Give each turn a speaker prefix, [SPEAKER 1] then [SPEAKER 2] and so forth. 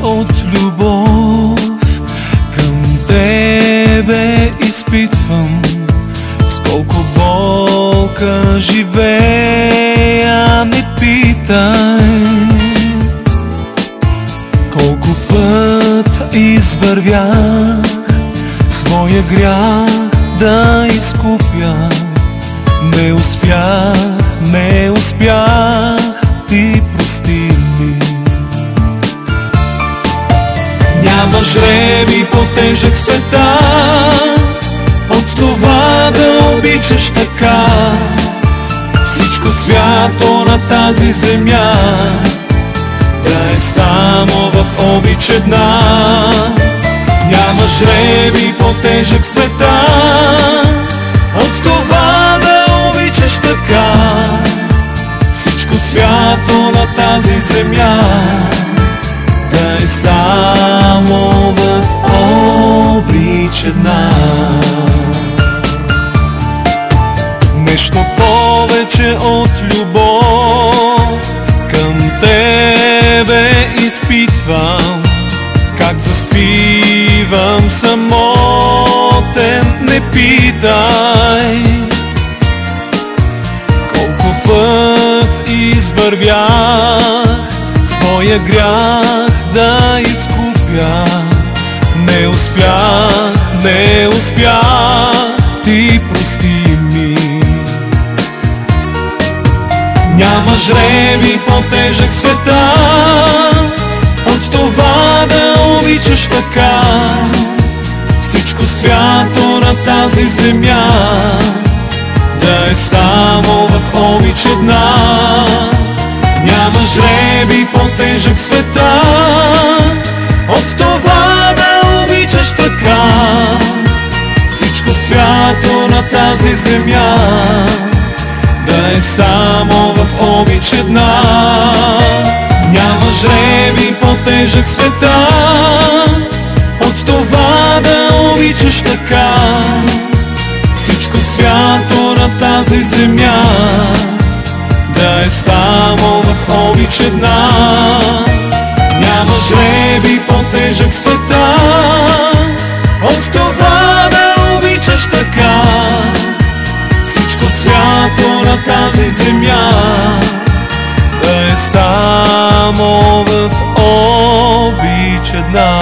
[SPEAKER 1] от любов към тебе изпитвам. С колко болка живея, не питай. Колко път извървях своя грях да изкупя, не успях, ти прости ми. Няма жребий по-тежък света от това да обичаш така. Всичко свято на тази земя да е само в обич една. Няма жребий по-тежък света от това да обичаш така. Всичко свято на тази земя да е само в обич една. Нещо повече от любов към тебе изпитвам. Как заспивам самотен, не питай. Колко път извървях своя грях да изкупя, не успях, ти прости ми. Няма жребий по-тежък света от това да обичаш така. Всичко свято на тази земя да е само в обич една. Няма жребий по-тежък света от това да обичаш така. Всичко свято на тази земя да е само в обич една. Няма жребий по-тежък света от това да обичаш така. Всичко свято на тази земя да е само в обич една. Няма жребий по-тежък света от това да обичаш така. Всичко свято на тази земя да е само в обич една.